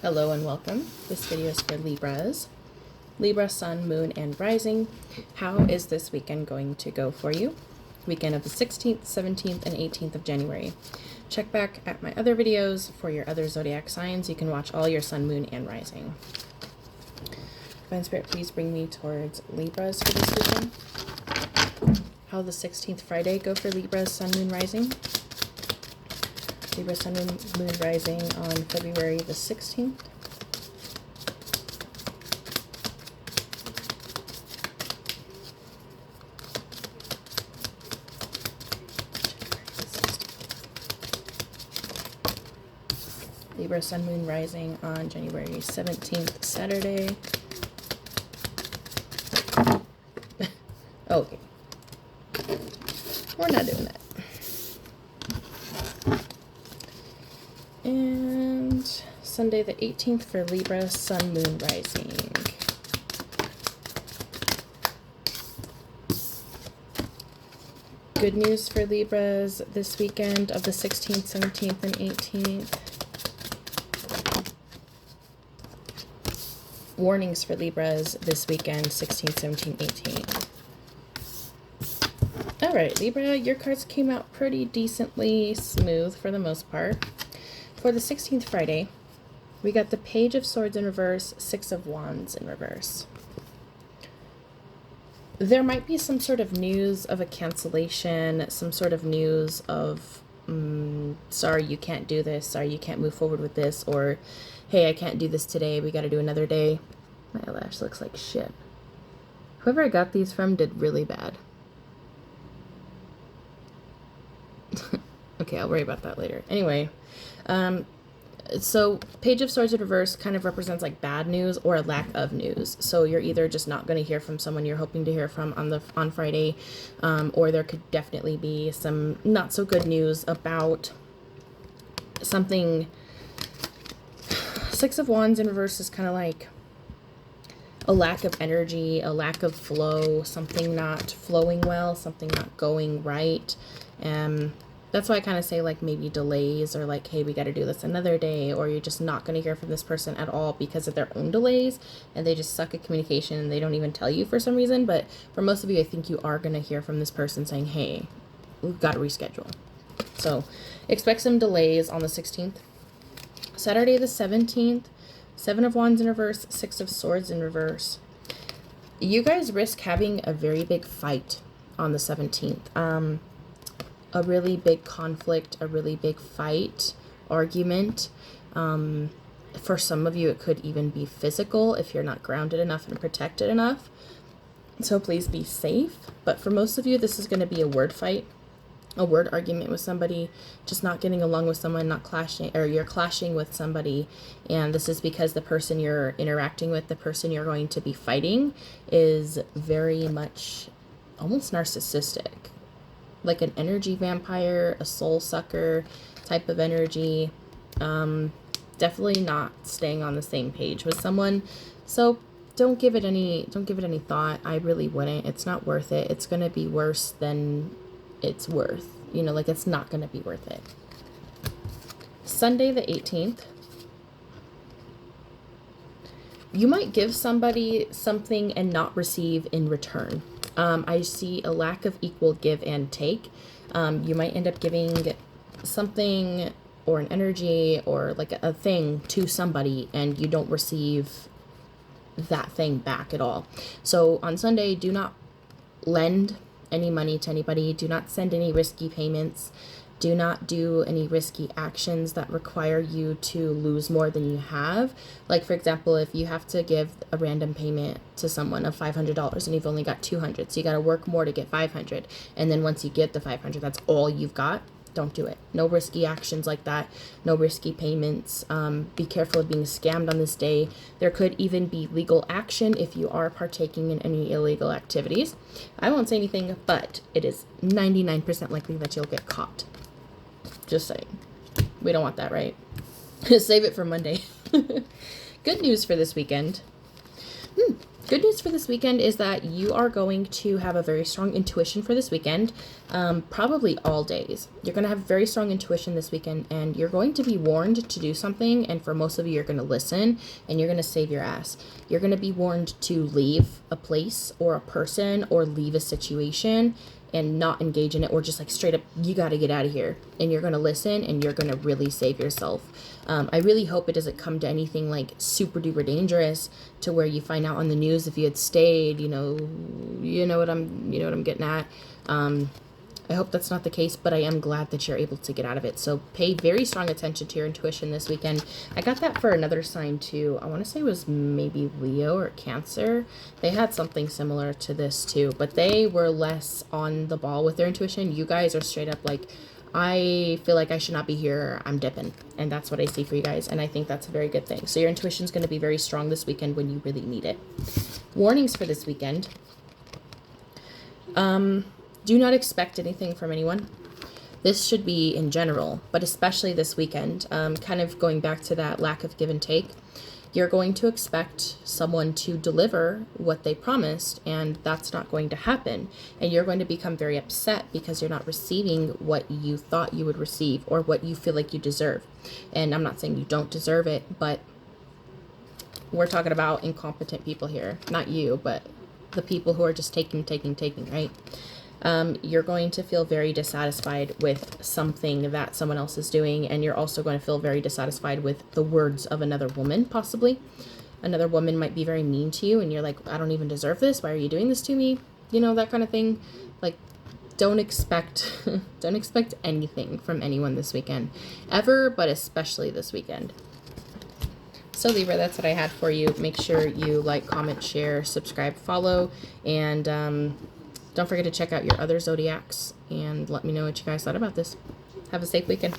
Hello and welcome. This video is for Libras. Libra, Sun, Moon, and Rising. How is this weekend going to go for you? Weekend of the 16th, 17th, and 18th of January. Check back at my other videos for your other zodiac signs. You can watch all your Sun, Moon, and Rising. Divine Spirit, please bring me towards Libras for this weekend. How will the 16th Friday go for Libras, Sun, Moon, Rising? Libra, Sun, Moon, Rising on February the 16th. Libra, Sun, Moon, Rising on January 17th, Saturday. Okay. We're not doing that. And Sunday the 18th for Libra, Sun, Moon, Rising. Good news for Libras this weekend of the 16th, 17th, and 18th. Warnings for Libras this weekend, 16th, 17th, 18th. Alright, Libra, your cards came out pretty decently smooth for the most part. For the 16th Friday, we got the Page of Swords in reverse, Six of Wands in reverse. There might be some sort of news of a cancellation, some sort of news of, sorry, you can't do this, sorry, you can't move forward with this, or, hey, I can't do this today, we gotta do another day. My eyelash looks like shit. Whoever I got these from did really bad. Okay, I'll worry about that later. Anyway, so Page of Swords in reverse kind of represents like bad news or a lack of news. So you're either just not going to hear from someone you're hoping to hear from on Friday, or there could definitely be some not so good news about something. Six of Wands in reverse is kind of like a lack of energy, a lack of flow, something not flowing well, something not going right. That's why I kind of say like maybe delays or like, hey, we got to do this another day, or you're just not going to hear from this person at all because of their own delays and they just suck at communication and they don't even tell you for some reason. But for most of you, I think you are going to hear from this person saying, hey, we've got to reschedule. So expect some delays on the 16th. Saturday the 17th, Seven of Wands in reverse, Six of Swords in reverse. You guys risk having a very big fight on the 17th. A really big conflict, a really big fight, argument. For some of you, it could even be physical if you're not grounded enough and protected enough. So please be safe. But for most of you, this is going to be a word fight, a word argument with somebody, just not getting along with someone, not clashing, or you're clashing with somebody. And this is because the person you're interacting with, the person you're going to be fighting, is very much almost narcissistic. Like an energy vampire, a soul sucker type of energy. Definitely not staying on the same page with someone. So don't give it any thought. I really wouldn't. It's not worth it. It's going to be worse than it's worth. You know, like it's not going to be worth it. Sunday the 18th. You might give somebody something and not receive in return. I see a lack of equal give and take. You might end up giving something or an energy or like a thing to somebody and you don't receive that thing back at all. So on Sunday, do not lend any money to anybody. Do not send any risky payments. Do not do any risky actions that require you to lose more than you have. Like, for example, if you have to give a random payment to someone of $500 and you've only got $200, so you got to work more to get $500. And then once you get the $500, that's all you've got. Don't do it. No risky actions like that. No risky payments. Be careful of being scammed on this day. There could even be legal action if you are partaking in any illegal activities. I won't say anything, but it is 99% likely that you'll get caught. Just saying. We don't want that, right? Save it for Monday. Good news for this weekend. Good news for this weekend is that you are going to have a very strong intuition for this weekend, probably all days. You're going to have very strong intuition this weekend, and you're going to be warned to do something, and for most of you, you're going to listen, and you're going to save your ass. You're going to be warned to leave a place or a person or leave a situation and not engage in it, or just like straight up, you got to get out of here. And you're going to listen, and you're going to really save yourself. I really hope it doesn't come to anything like super duper dangerous to where you find out on the news if you had stayed, you know what I'm getting at. I hope that's not the case, but I am glad that you're able to get out of it. So pay very strong attention to your intuition this weekend. I got that for another sign too. I want to say it was maybe Leo or Cancer. They had something similar to this too, but they were less on the ball with their intuition. You guys are straight up like, I feel like I should not be here. I'm dipping. And that's what I see for you guys. And I think that's a very good thing. So your intuition is going to be very strong this weekend when you really need it. Warnings for this weekend. Do not expect anything from anyone. This should be in general, but especially this weekend. Kind of going back to that lack of give and take. You're going to expect someone to deliver what they promised, and that's not going to happen. And you're going to become very upset because you're not receiving what you thought you would receive or what you feel like you deserve. And I'm not saying you don't deserve it, but we're talking about incompetent people here. Not you, but the people who are just taking, right? You're going to feel very dissatisfied with something that someone else is doing, and you're also going to feel very dissatisfied with the words of another woman, possibly. Another woman might be very mean to you, and you're like, I don't even deserve this. Why are you doing this to me? You know, that kind of thing. Like, don't expect anything from anyone this weekend. Ever, but especially this weekend. So Libra, that's what I had for you. Make sure you like, comment, share, subscribe, follow, and don't forget to check out your other zodiacs and let me know what you guys thought about this. Have a safe weekend.